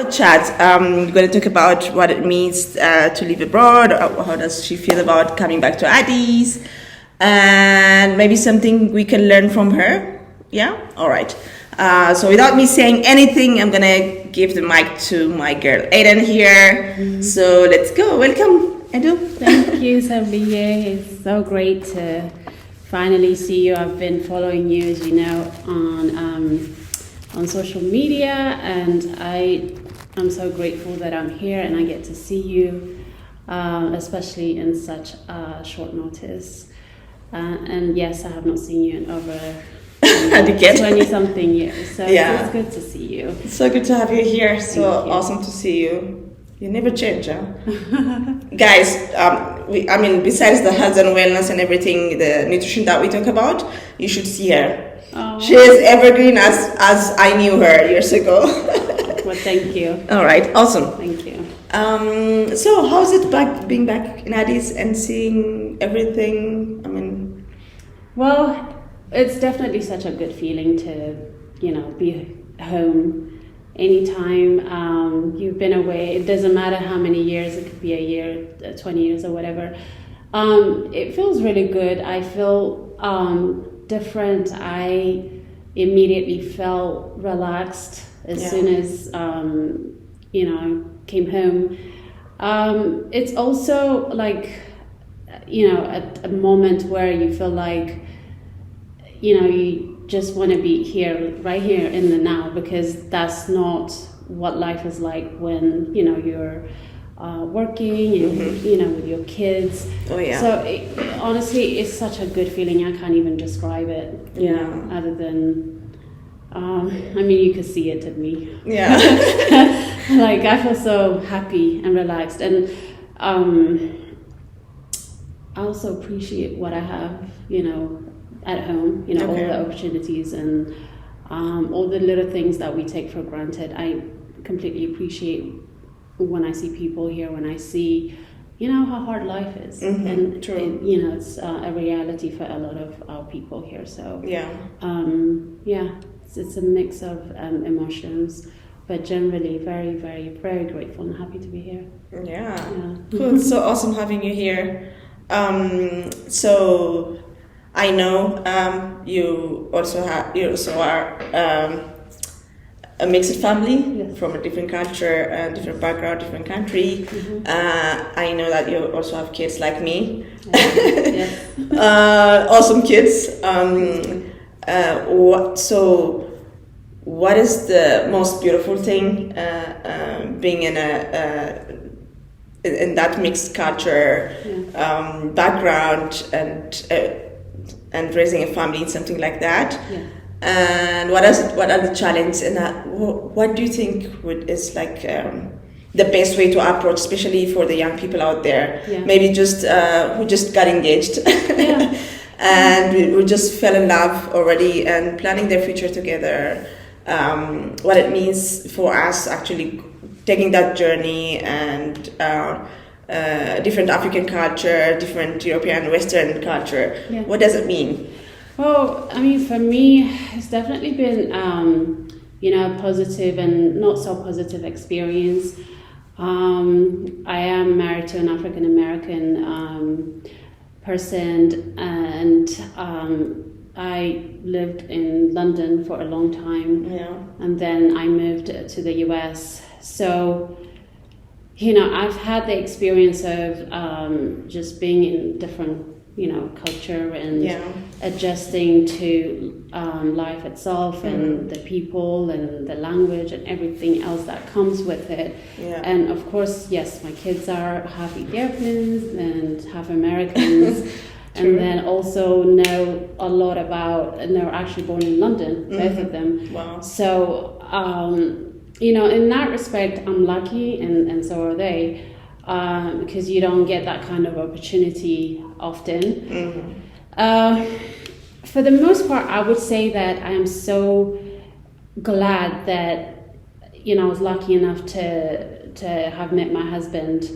a chat. We're going to talk about what it means to live abroad. How does she feel about coming back to Addis? And maybe something we can learn from her. Yeah? All right. So without me saying anything, I'm going to give the mic to my girl Aiden here. Mm-hmm. So let's go. Welcome, Edu. Thank you, Seble. It's so great to finally see you. I've been following you, as you know, on social media, and I'm so grateful that I'm here and I get to see you, especially in such short notice. And yes, I have not seen you in over 20-something years, so yeah. It's good to see you. It's so good to have you here. So awesome to see you. You never change, huh? Guys, besides the health and wellness and everything, the nutrition that we talk about, you should see her. Oh. She is evergreen as I knew her years ago. Well, thank you. All right, awesome. Thank you. So how's it being back in Addis and seeing everything? Well, it's definitely such a good feeling to, be home. Anytime you've been away, it doesn't matter how many years, it could be a year, 20 years or whatever. It feels really good. I feel different. I immediately felt relaxed as soon as, I came home. It's also like, a moment where you feel like, you just want to be right here in the now, because that's not what life is like when, you're working and, with your kids. Oh, yeah. So honestly, it's such a good feeling. I can't even describe it, other than, you could see it in me. Yeah. Like, I feel so happy and relaxed. And I also appreciate what I have, at home, all the opportunities and all the little things that we take for granted. I completely appreciate when I see people here, when I see, how hard life is. Mm-hmm. And, true. It's a reality for a lot of our people here. So, it's a mix of emotions, but generally very, very, very grateful and happy to be here. Yeah. Cool. It's so awesome having you here. So I know you also are a mixed family from a different culture, different background, different country. Mm-hmm. I know that you also have kids like me. Awesome kids. What is the most beautiful thing being in that mixed culture background and raising a family in something like that? Yeah. And what are the challenges, and what do you think is like the best way to approach, especially for the young people out there, maybe just who just got engaged and who just fell in love already and planning their future together, what it means for us actually taking that journey and different African culture, different European Western culture. Yeah. What does it mean? Well, for me, it's definitely been, a positive and not so positive experience. I am married to an African American person, and I lived in London for a long time, and then I moved to the US. So, I've had the experience of just being in different, culture and adjusting to life itself and the people and the language and everything else that comes with it. Yeah. And of course, yes, my kids are half Ethiopians and half Americans. And then also know a lot about, and they're actually born in London, both of them. Wow. So, in that respect, I'm lucky, and so are they, because you don't get that kind of opportunity often. Mm-hmm. For the most part, I would say that I am so glad that, I was lucky enough to have met my husband,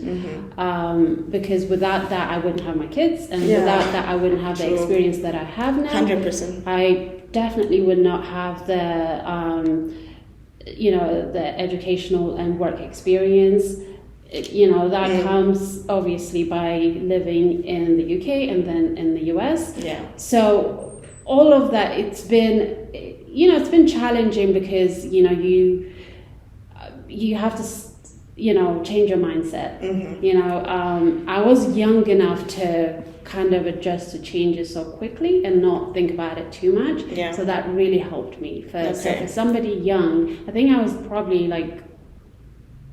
because without that I wouldn't have my kids, and without that I wouldn't have the experience that I have now. 100%. I definitely would not have the the educational and work experience. That comes obviously by living in the UK and then in the US. Yeah. So all of that, it's been challenging because, you have to, change your mindset. Mm-hmm. I was young enough to kind of adjust to changes so quickly and not think about it too much. Yeah. So that really helped me. So Okay. for somebody young, I think I was probably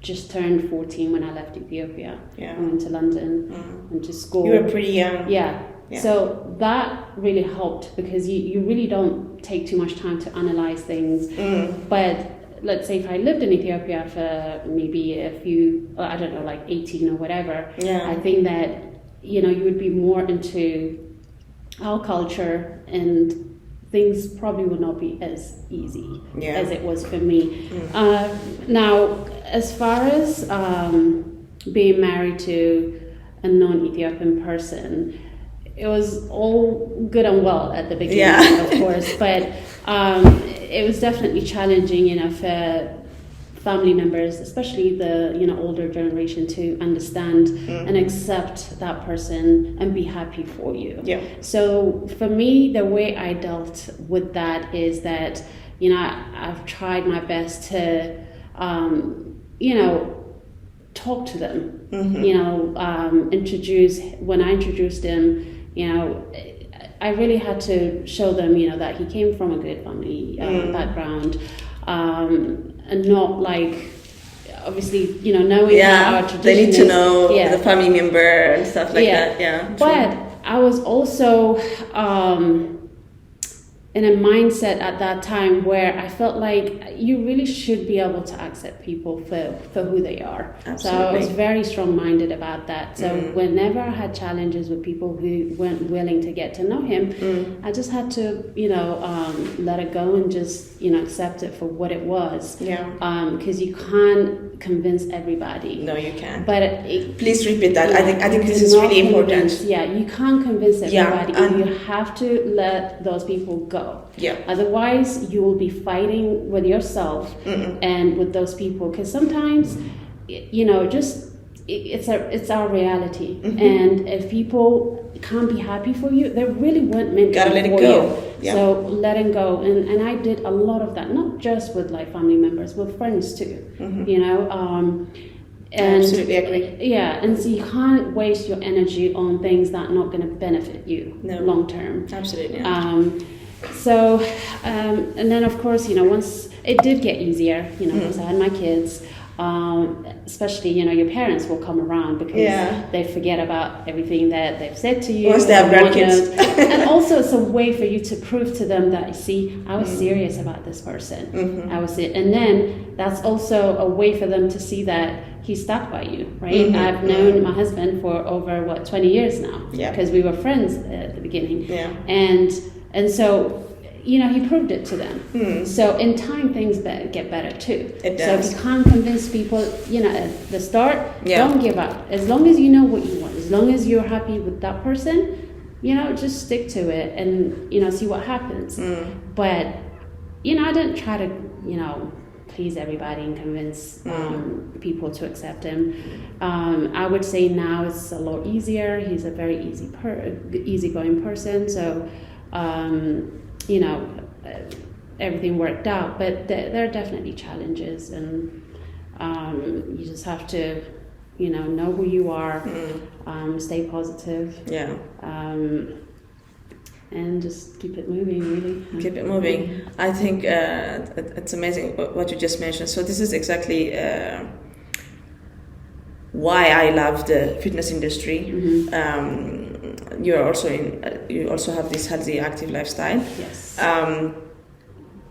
just turned 14 when I left Ethiopia. Yeah. I went to London, went to school. You were pretty young. Yeah. Yeah. So that really helped because you really don't take too much time to analyze things. But let's say if I lived in Ethiopia for maybe a few, 18 or whatever, Yeah. I think that, you would be more into our culture and things probably would not be as easy as it was for me. Now, as far as being married to a non-Ethiopian person, it was all good and well at the beginning, of course, but it was definitely challenging, for family members, especially the older generation, to understand and accept that person and be happy for you. Yeah. So for me, the way I dealt with that is that I've tried my best to talk to them. When I introduced him, I really had to show them that he came from a good family background. And not obviously, knowing our tradition. They need to know the family member and stuff like that. Yeah. But I was also in a mindset at that time where I felt like you really should be able to accept people for who they are. Absolutely. So I was very strong-minded about that. So whenever I had challenges with people who weren't willing to get to know him, I just had to, let it go and just, accept it for what it was. Yeah. Because you can't convince everybody. No, you can't. But please repeat that. I think this is really important. Yeah, you can't convince everybody. Yeah, You have to let those people go. Yeah. Otherwise, you will be fighting with yourself and with those people. Because sometimes, it's our reality. And if people can't be happy for you, they really weren't meant to be for you. Yeah. So letting go, and I did a lot of that, not just with family members, with friends too. And absolutely agree. Yeah, and so you can't waste your energy on things that are not going to benefit you long term. Absolutely. And then of course, once it did get easier, once I had my kids, especially, your parents will come around because they forget about everything that they've said to you. Once they have grandkids. And also it's a way for you to prove to them that, see, I was serious about this person. And then that's also a way for them to see that he stuck by you, right? I've known my husband for over 20 years now, because we were friends at the beginning. Yeah. And so, he proved it to them. So in time, things get better too. It does. So if you can't convince people, at the start, don't give up. As long as you know what you want, as long as you're happy with that person, just stick to it and, see what happens. But, I didn't try to, please everybody and convince people to accept him. I would say now it's a lot easier. He's a very easygoing person. So, everything worked out, but there are definitely challenges, and you just have to, know who you are, stay positive, and just keep it moving, really. Keep it moving. I think it's amazing what you just mentioned. So this is exactly why I love the fitness industry. You also have this healthy, active lifestyle. Yes.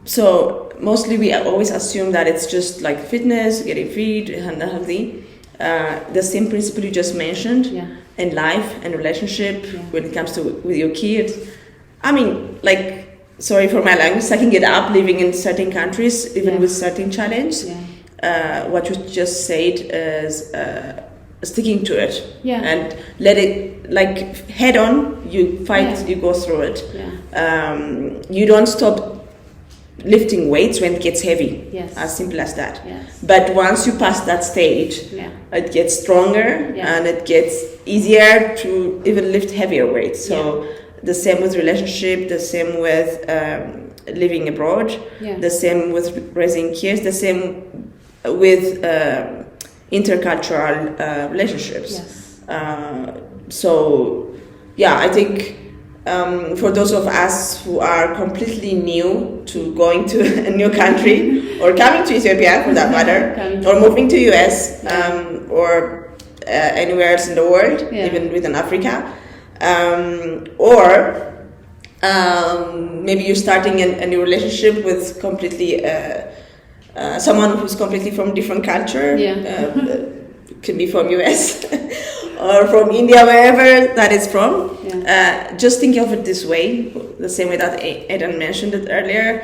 So mostly we always assume that it's just like fitness, getting fit and healthy. The same principle you just mentioned in life and relationship when it comes to with your kids. I mean, sorry for my language, sucking it up, living in certain countries, even with certain challenge. What you just said is sticking to it and let it head on. You fight, you go through it. You don't stop lifting weights when it gets heavy. Yes. As simple as that. Yes. But once you pass that stage, it gets stronger and it gets easier to even lift heavier weights. So the same with relationship, the same with living abroad, the same with raising kids, the same with intercultural relationships. Yes. So I think for those of us who are completely new to going to a new country or coming to Ethiopia for that matter, or moving to US or anywhere else in the world, even within Africa, or maybe you're starting a new relationship with completely someone who's completely from different culture, can be from US or from India, wherever that is from. Just think of it this way, the same way that Aidan mentioned it earlier.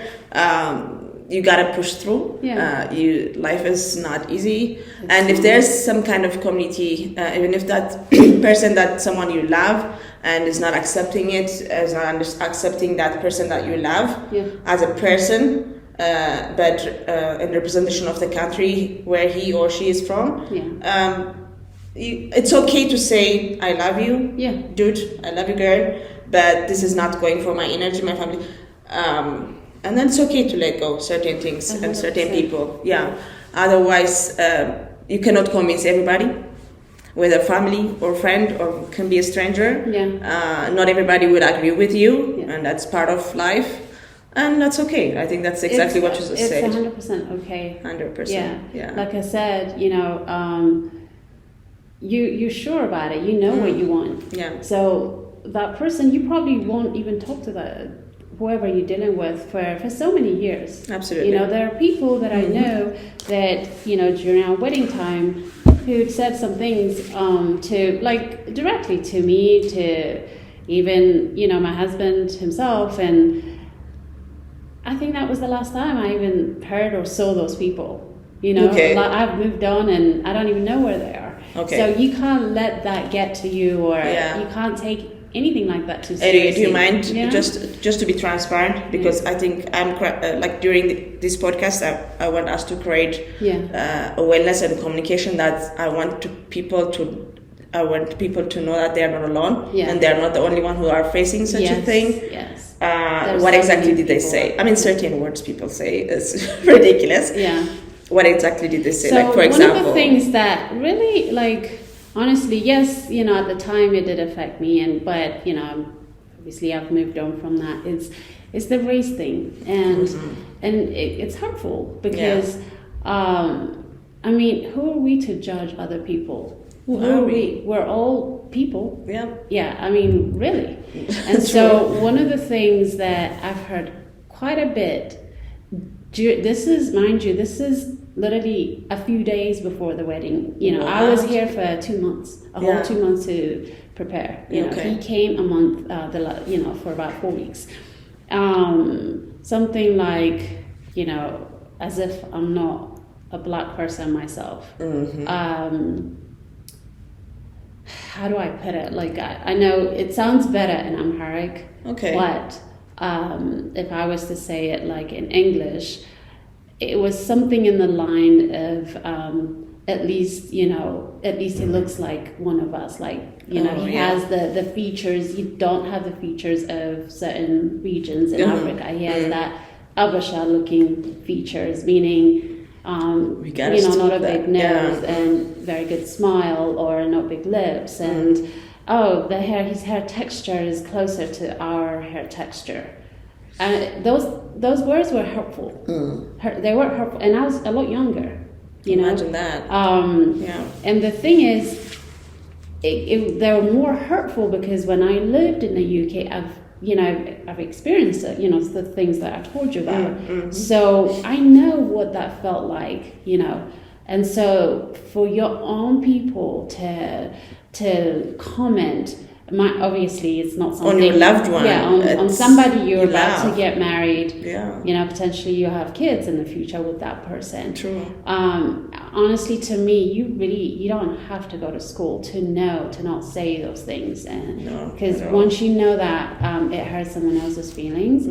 You gotta push through. Life is not easy, and if there's some kind of community, even if that person, that someone you love, and is not accepting it, is not accepting that person that you love as a person, but in representation of the country where he or she is from, it's okay to say, I love you, dude, I love you, girl, but this is not going for my energy, my family. And then it's okay to let go certain things 100%. And certain people. Otherwise, you cannot convince everybody, whether family or friend or can be a stranger. Not everybody will agree with you, and that's part of life. And that's okay. I think that's exactly what you just said. It's 100% okay. 100%. Like I said, you're sure about it. You know what you want. So that person, you probably won't even talk to whoever you're dealing with for so many years. Absolutely. There are people that I know that, during our wedding time, who said some things to, like, directly to me, to even, my husband himself, and I think that was the last time I even heard or saw those people. Like, I've moved on and I don't even know where they are. So you can't let that get to you, or you can't take anything like that too seriously. Do you mind just to be transparent, because I think I'm like during this podcast I want us to create awareness and communication that I want people to know that they are not alone and they are not the only one who are facing such a thing. What exactly did they say? I mean, certain words people say is ridiculous. What exactly did they say? So like, for example, one of the things that really, like, honestly, yes, at the time it did affect me, but obviously I've moved on from that. It's the race thing, and it's hurtful because I mean, who are we to judge other people? Who are we? We're all people. I mean, really. And so one of the things that I've heard quite a bit, this is literally a few days before the wedding. I was here for 2 months, whole 2 months to prepare. He came a month, for about 4 weeks. Something like, as if I'm not a black person myself. How do I put it? Like, I know it sounds better in Amharic, but if I was to say it like in English, it was something in the line of at least he looks like one of us. Like, he has the features. You don't have the features of certain regions in Africa. He has that Abasha looking features, meaning not a big nose and very good smile, or not big lips, and his hair texture is closer to our hair texture. And those words were hurtful. They were hurtful, and I was a lot younger. Imagine that. And the thing is, they were more hurtful because when I lived in the UK, I've experienced it, the things that I told you about. So I know what that felt like, and so for your own people to comment, obviously it's not something on your loved one, on somebody you're about to get married, potentially you have kids in the future with that person. True. Honestly, to me, you don't have to go to school to not say those things, and because once you know that it hurts someone else's feelings,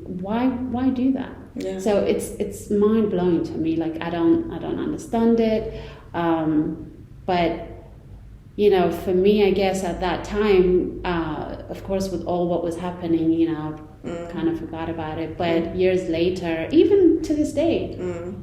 why do that? Yeah. So it's mind blowing to me. Like I don't understand it. But you know, for me, I guess at that time, of course, with all what was happening, you know, kind of forgot about it. But years later, even to this day,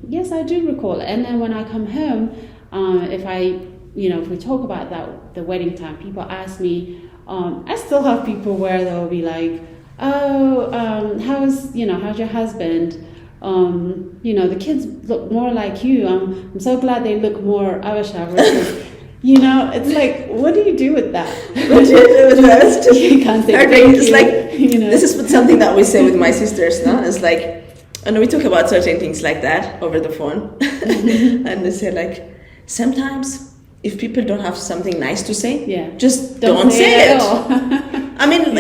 yes, I do recall it. And then when I come home, if we talk about that, the wedding time, people ask me, I still have people where they'll be like, oh, how's your husband? The kids look more like you. I'm so glad they look more Abasha versus, it's like, what do you do with that? What do you do with that? You can't say it's like, this is something that we say with my sisters, no? It's like, and we talk about certain things like that over the phone. And they say like, sometimes if people don't have something nice to say, just don't say it. I mean,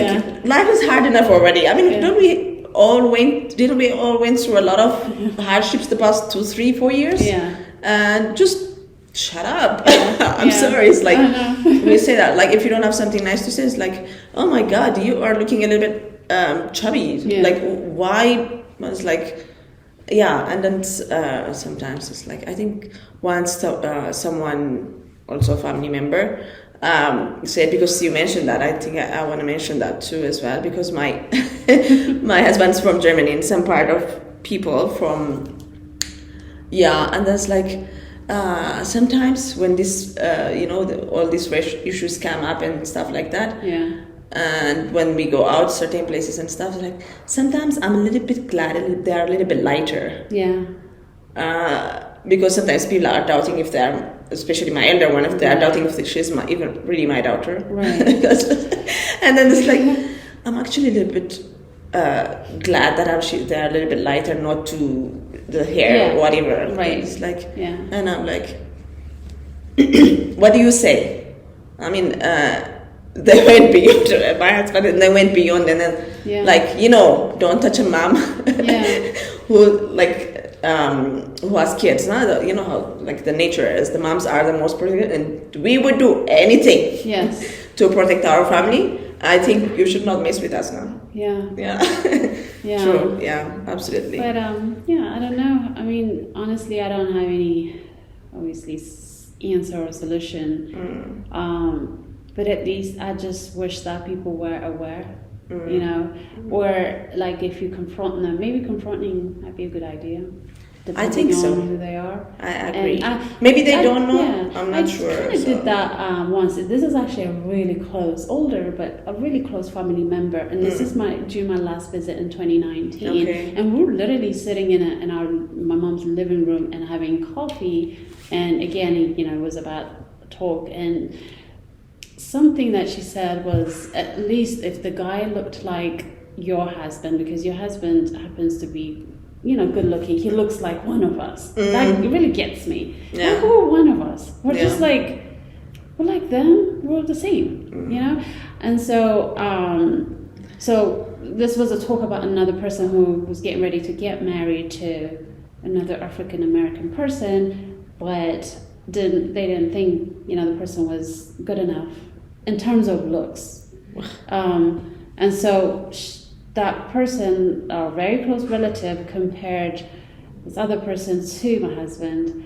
life is hard enough already. I mean, didn't we all went through a lot of hardships the past 2, 3, 4 years? Yeah. And just shut up. I'm sorry. It's like, we say that, like, if you don't have something nice to say, it's like, oh my God, you are looking a little bit chubby. Yeah. Like, why? It's like, and then sometimes it's like, I think once someone, also a family member, said, because you mentioned that, I think I want to mention that too as well, because my my husband's from Germany, and some part of people from, and there's like, sometimes when this, all these racial issues come up and stuff like that, and when we go out certain places and stuff, like, sometimes I'm a little bit glad they're a little bit lighter. Because sometimes people are doubting if they're, especially my elder one, if they're doubting if she's even really my daughter. Right. And then it's like, I'm actually a little bit glad that they're a little bit lighter, not to the hair or whatever. Right. It's like, and I'm like, what do you say? I mean, they went beyond, my husband, and they went beyond, and then, like, don't touch a mom who, like, who has kids, no? You know how, like, the nature is, the moms are the most protected, and we would do anything to protect our family. I think you should not mess with us now. True. Absolutely. But I don't know. I mean, honestly, I don't have any, obviously, answer or solution. But at least I just wish that people were aware, or like, if you confront them, maybe confronting might be a good idea. I think so. Who they are. I agree. Maybe they don't know. I'm not sure. I kind of did that once. This is actually a really close, older, but a really close family member. And this is during my last visit in 2019. Okay. And we were literally sitting in my mom's living room and having coffee. And again, it was about talk. And something that she said was, at least if the guy looked like your husband, because your husband happens to be, good looking, he looks like one of us. That really gets me. Like, who are one of us? We're just like, we're like them, we're the same, And so, so this was a talk about another person who was getting ready to get married to another African American person, but they didn't think, the person was good enough in terms of looks. And so that person, a very close relative, compared this other person to my husband.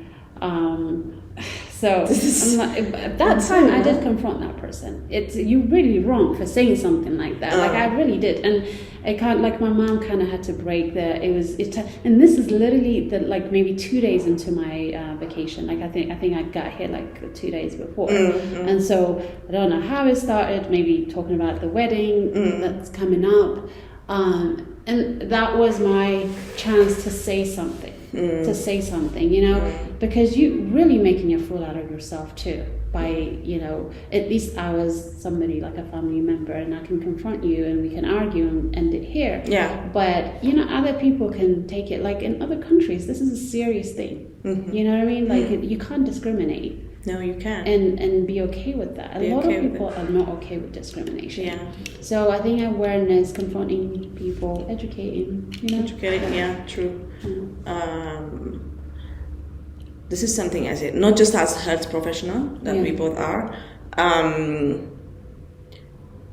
So at that time, I did confront that person. You're really wrong for saying something like that. Like, I really did, and it kind of, like, my mom kind of had to break and this is literally maybe 2 days into my vacation. Like, I think I got here like 2 days before, and so I don't know how it started. Maybe talking about the wedding that's coming up. And that was my chance to say something, because you're really making a fool out of yourself too, by, at least I was somebody like a family member, and I can confront you and we can argue and end it here. But, other people can take it, like in other countries, this is a serious thing. You know what I mean? Like, you can't discriminate. No, you can't. And be okay with that. A lot of people are not okay with discrimination. So I think awareness, confronting people, educating, Educating, true. This is something, I said, not just as health professional that we both are.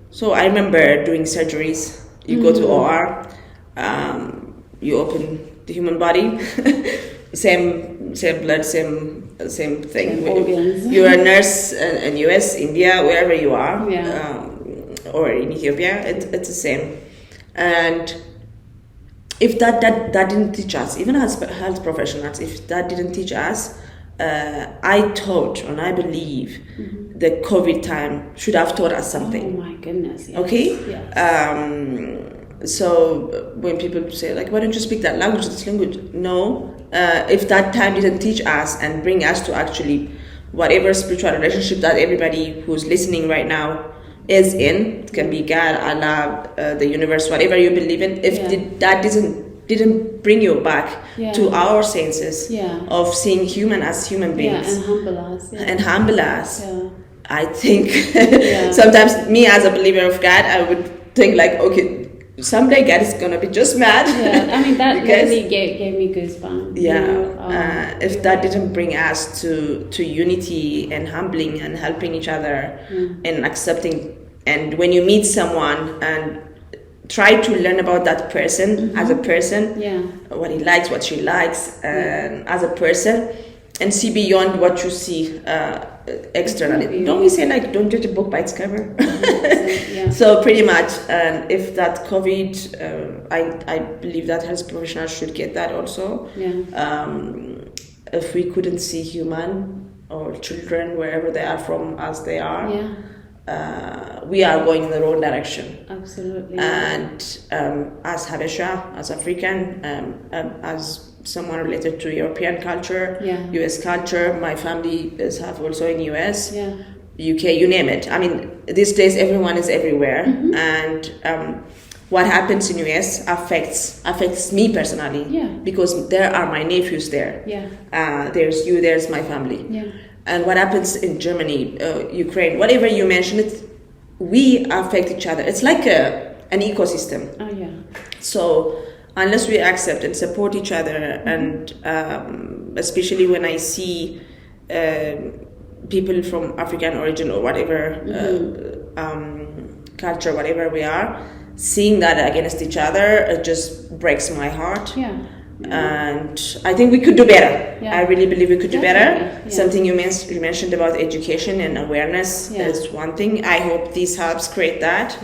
So I remember doing surgeries. You go to OR, you open the human body. same blood, same thing. Same organs. You're a nurse in US, India, wherever you are, Yeah. or in Ethiopia, it's the same. And if that didn't teach us, even as health professionals, if that didn't teach us, I thought and I believe the COVID time should have taught us something. Oh my goodness. Yes. Okay? Yes. So when people say, like, why don't you speak that language, this language? No. If that time didn't teach us and bring us to actually whatever spiritual relationship that everybody who's listening right now is in, it can be God, Allah, the universe, whatever you believe in, if that didn't bring you back to our senses of seeing human as human beings. And humble us. And humble us. I think sometimes me as a believer of God, I would think like, okay, someday God is gonna be just mad. Yeah, I mean that really gave me goosebumps. Yeah, if that didn't bring us to unity and humbling and helping each other and accepting, and when you meet someone and try to learn about that person as a person, what he likes, what she likes, and as a person, and see beyond what you see externally. Don't we say like, don't judge a book by its cover? So pretty much, and if that COVID, I believe that health professionals should get that also. If we couldn't see human or children wherever they are from as they are, we are going in the wrong direction. Absolutely. And as Habesha, as African, as someone related to European culture, US culture, my family is have also in US, UK, you name it. I mean, these days everyone is everywhere, and what happens in US affects me personally, because there are my nephews there. There's you, there's my family. And what happens in Germany, Ukraine, whatever you mention, we affect each other. It's like an ecosystem. So unless we accept and support each other, and especially when I see people from African origin or whatever culture, whatever we are, seeing that against each other, it just breaks my heart. And I think we could do better. I really believe we could do better. Something you mentioned about education and awareness is one thing. I hope this helps create that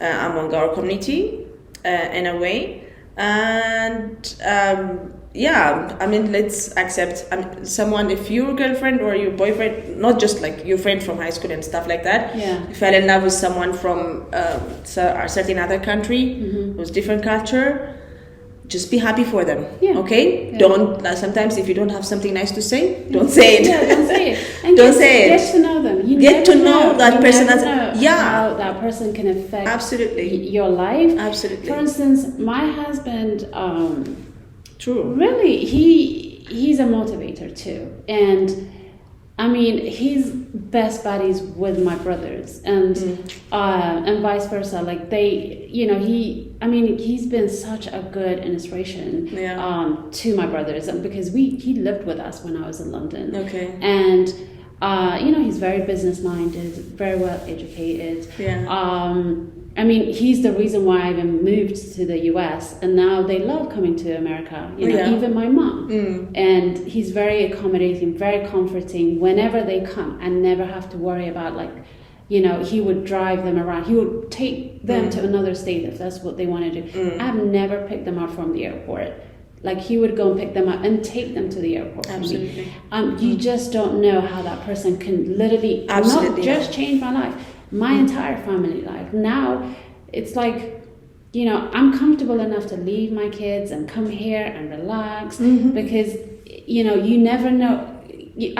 among our community in a way. And I mean, let's accept someone, if your girlfriend or your boyfriend, not just like your friend from high school and stuff like that, fell in love with someone from a certain other country with different culture, just be happy for them, okay? Don't, sometimes if you don't have something nice to say, don't say it. Don't say it. And get to know them. You get to know that person as how that person can affect your life. Absolutely. For instance, my husband, true. Really, he's a motivator too, and I mean, he's best buddies with my brothers, and vice versa. Like he's been such a good inspiration to my brothers, because he lived with us when I was in London. Okay. And he's very business minded, very well educated. I mean, he's the reason why I even moved to the US, and now they love coming to America, even my mom. And he's very accommodating, very comforting. Whenever they come, I never have to worry about, like, he would drive them around. He would take them to another state if that's what they want to do. I've never picked them up from the airport. Like, he would go and pick them up and take them to the airport. Absolutely. You just don't know how that person can literally not just change my life, my entire family life. Now it's like, I'm comfortable enough to leave my kids and come here and relax, because you never know. You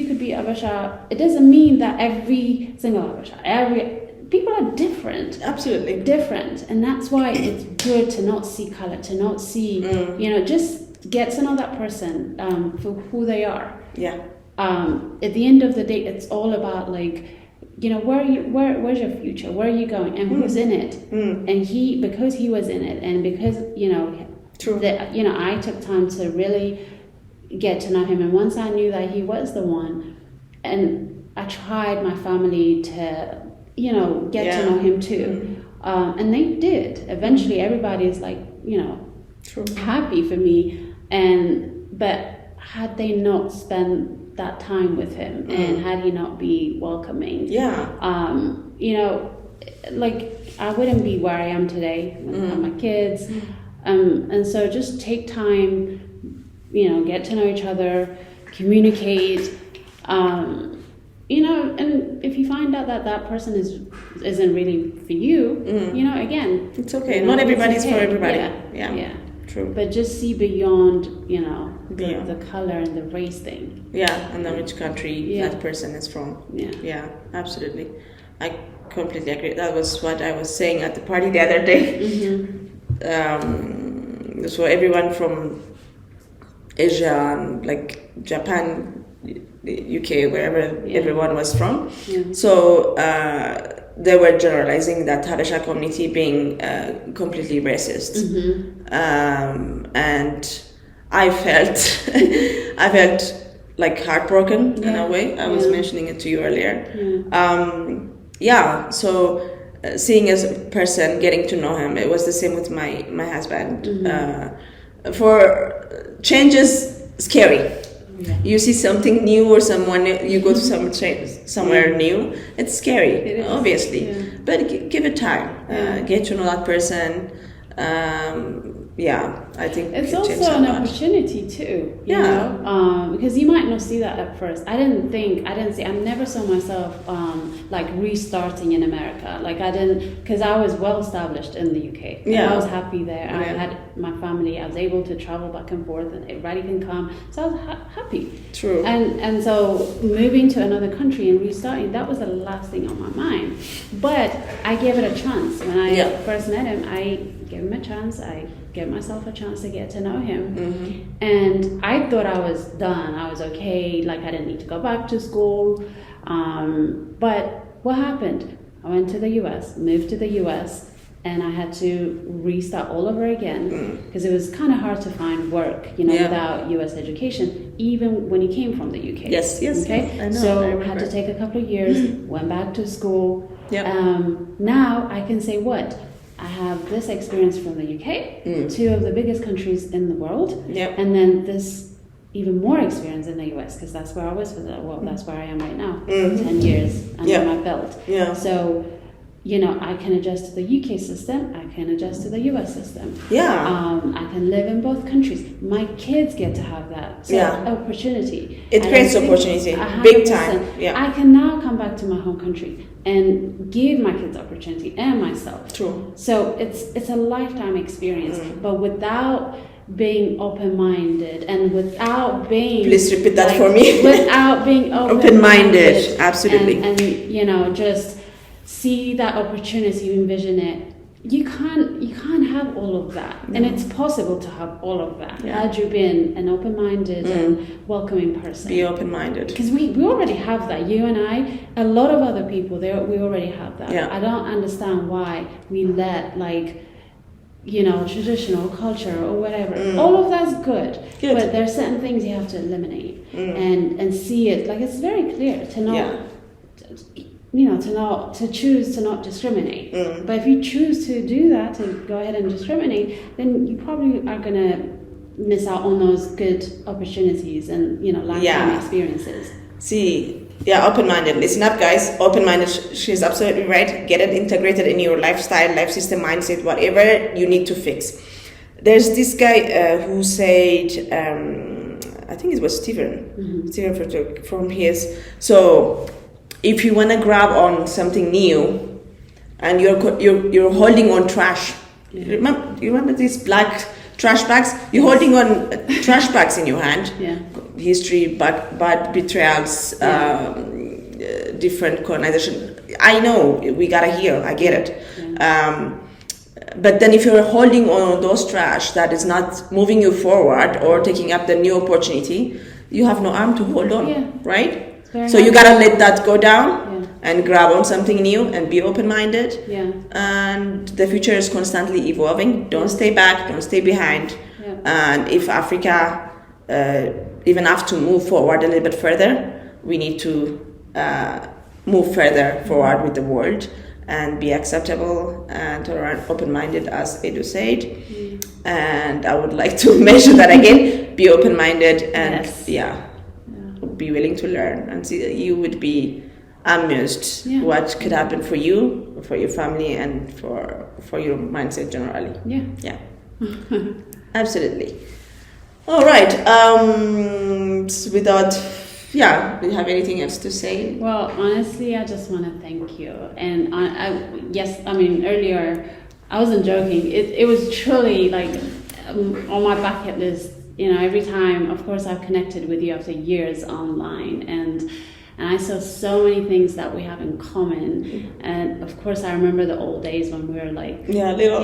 could be Habesha. It doesn't mean that every single Habesha, people are different. Absolutely different, and that's why it's good to not see color, to not see just get to know that person for who they are. At the end of the day, it's all about, like, where's your future, where are you going, and who's in it. And because he was in it, and because I took time to really get to know him, and once I knew that he was the one, and I tried my family to get to know him too, and they did. Eventually everybody's like, happy for me. But had they not spent that time with him, and had he not be welcoming, like I wouldn't be where I am today. I have my kids, and so just take time, get to know each other, communicate. And if you find out that person isn't really for you, again, it's okay. Not everybody's for everybody. Yeah. True. But just see beyond, the color and the race thing. Yeah, and then which country that person is from. Yeah, absolutely. I completely agree. That was what I was saying at the party the other day. So everyone from Asia and like Japan, UK, wherever everyone was from. So they were generalizing that Habesha community being completely racist. And I felt like heartbroken in a way. I was mentioning it to you earlier. So seeing as a person, getting to know him, it was the same with my husband. For change is scary. You see something new or someone, you go to somewhere new, it's scary, obviously. But give it time. Get to know that person. I think it's also an opportunity too, you know, because you might not see that at first. I never saw myself like restarting in America. Like because I was well established in the UK. I was happy there. I had my family. I was able to travel back and forth, and everybody can come. So I was happy. True. And so moving to another country and restarting, that was the last thing on my mind. But I gave it a chance. When I first met him, I gave him a chance. I gave myself a chance to get to know him. And I thought I was done. I was okay. Like I didn't need to go back to school. But what happened? I went to the US, moved to the US, and I had to restart all over again because it was kind of hard to find work, without US education, even when you came from the UK. Yes. Okay. I know, so I had to take a couple of years, went back to school. Now I can say what? I have this experience from the UK, two of the biggest countries in the world, and then this even more experience in the US, because that's where I was that's where I am right now, 10 years under my belt. So, I can adjust to the UK system, I can adjust to the US system. I can live in both countries. My kids get to have that opportunity. It creates opportunity, big time. I can now come back to my home country and give my kids opportunity and myself. True. So it's a lifetime experience, but without being open-minded and without being... Please repeat that for me. Without being open-minded, absolutely. And just see that opportunity, envision it. You can't have all of that, and it's possible to have all of that had you been an open-minded and welcoming person. Be open-minded, because we already have that. You and I, a lot of other people, we already have that. I don't understand why we let traditional culture or whatever. All of that's good, but there are certain things you have to eliminate and see it. Like it's very clear to not. To choose to not discriminate. But if you choose to do that, to go ahead and discriminate, then you probably are going to miss out on those good opportunities and, lifetime experiences. See, open-minded. Listen up, guys. Open-minded, she's absolutely right. Get it integrated in your lifestyle, life system, mindset, whatever you need to fix. There's this guy who said, I think it was Steven from his, so... If you want to grab on something new, and you're holding on trash, you remember these black trash bags? You're holding on trash bags in your hand. History, bad betrayals, different colonization. I know we gotta heal. I get it. But then if you're holding on those trash that is not moving you forward or taking up the new opportunity, you have no arm to hold on, right? So you gotta let that go down and grab on something new and be open-minded. And the future is constantly evolving. Don't stay back. Don't stay behind. And if Africa even have to move forward a little bit further, we need to move further forward with the world and be acceptable and tolerant, open-minded, as Edu said. And I would like to mention that again. Be open-minded and be willing to learn, and see that you would be amused what could happen for you, for your family, and for your mindset generally. Yeah. Absolutely. All right. Do you have anything else to say? Well, honestly, I just want to thank you. And earlier, I wasn't joking. It was truly like on my bucket list. You know, every time, of course, I've connected with you after years online, and I saw so many things that we have in common. And of course, I remember the old days when we were like, little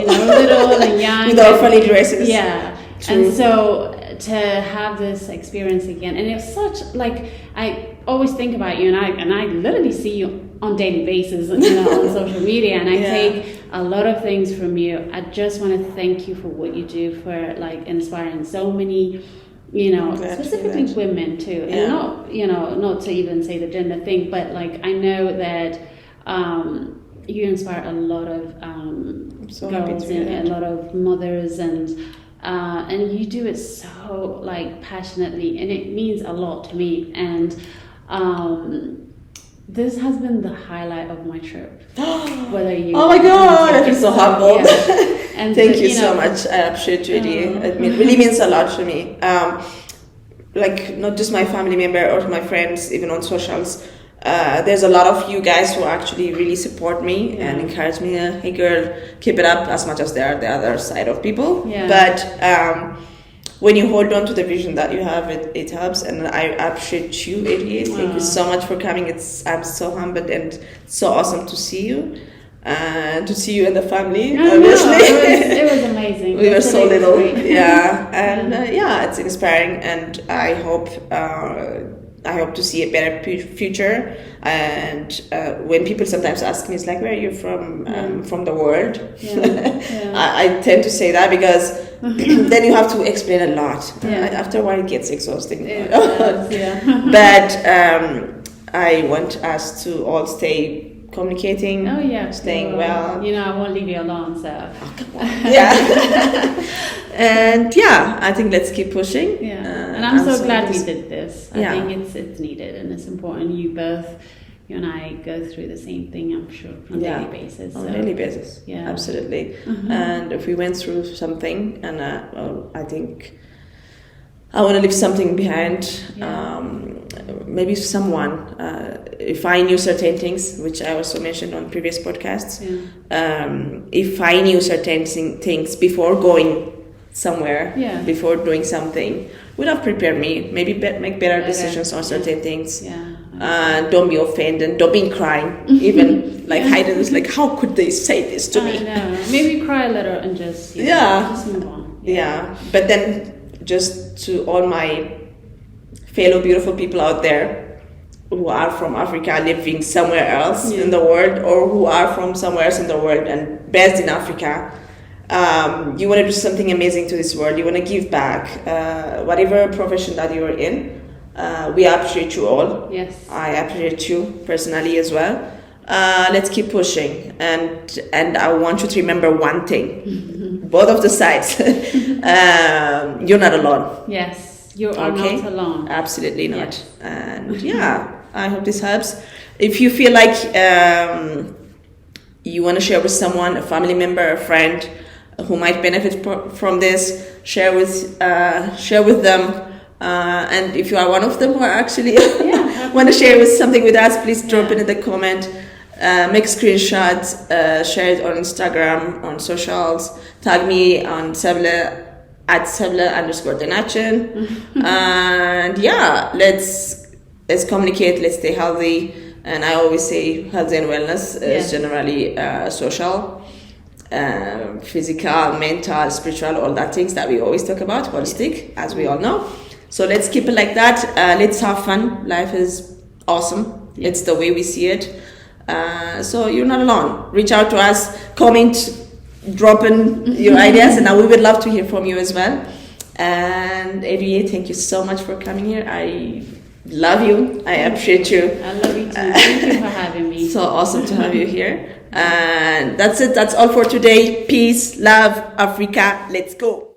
and young, with our funny dresses. Yeah, true. And so to have this experience again, and it's such like I always think about you, and I literally see you on daily basis, on social media, and I take a lot of things from you. I just want to thank you for what you do for like inspiring so many, specifically women too, and not to even say the gender thing, but like I know that you inspire a lot of girls and a lot of mothers, and you do it so like passionately, and it means a lot to me. And this has been the highlight of my trip. Whether you oh my god, I feel so humbled. And thank you so much. I appreciate you. It really means a lot to me. Like not just my family member or my friends, even on socials. There's a lot of you guys who actually really support me and encourage me. Hey girl, keep it up, as much as they are the other side of people. But when you hold on to the vision that you have, it helps, and I appreciate you, 88. Thank you so much for coming. I'm so humbled, and so awesome to see you, and to see you and the family. Obviously, it was amazing. We were so little, and it's inspiring, and I hope to see a better future. And when people sometimes ask me, it's like, where are you from? From the world. I tend to say that because then you have to explain a lot. After a while, it gets exhausting. But I want us to all stay communicating. Staying well. I won't leave you alone. So. Oh, come on. And I think let's keep pushing. And I'm so glad we did this. I think it's needed and it's important. You and I go through the same thing, I'm sure, on a daily basis. On a daily basis, absolutely. And if we went through something, and I think I want to leave something behind. Maybe someone, if I knew certain things, which I also mentioned on previous podcasts, if I knew certain things before going somewhere, before doing something, would have prepared me, maybe make better decisions on certain things. Don't be offended, don't be crying, even like hiding this, like how could they say this to me? Maybe cry a little and just just move on. But then just to all my fellow beautiful people out there who are from Africa living somewhere else in the world, or who are from somewhere else in the world and based in Africa, you want to do something amazing to this world, you want to give back, whatever profession that you're in. We appreciate you all. Yes, I appreciate you personally as well. Let's keep pushing, and I want you to remember one thing: both of the sides. You're not alone. Yes, you are not alone. Absolutely not. And I hope this helps. If you feel like you want to share with someone, a family member, a friend who might benefit from this, share with them. And if you are one of them who are actually want to share something with us, please drop it in the comment. Make screenshots, share it on Instagram, on socials, tag me on Seble at Seble_Discrimination. And let's communicate, let's stay healthy. And I always say health and wellness is generally social, physical, mental, spiritual, all that things that we always talk about, holistic, as we all know. So let's keep it like that. Let's have fun. Life is awesome. It's the way we see it. So you're not alone. Reach out to us, comment, drop in your ideas, and we would love to hear from you as well. And ADA, thank you so much for coming here. I love you. I appreciate you. I love you too. Thank you for having me. So awesome to have you here. And that's it. That's all for today. Peace, love, Africa. Let's go.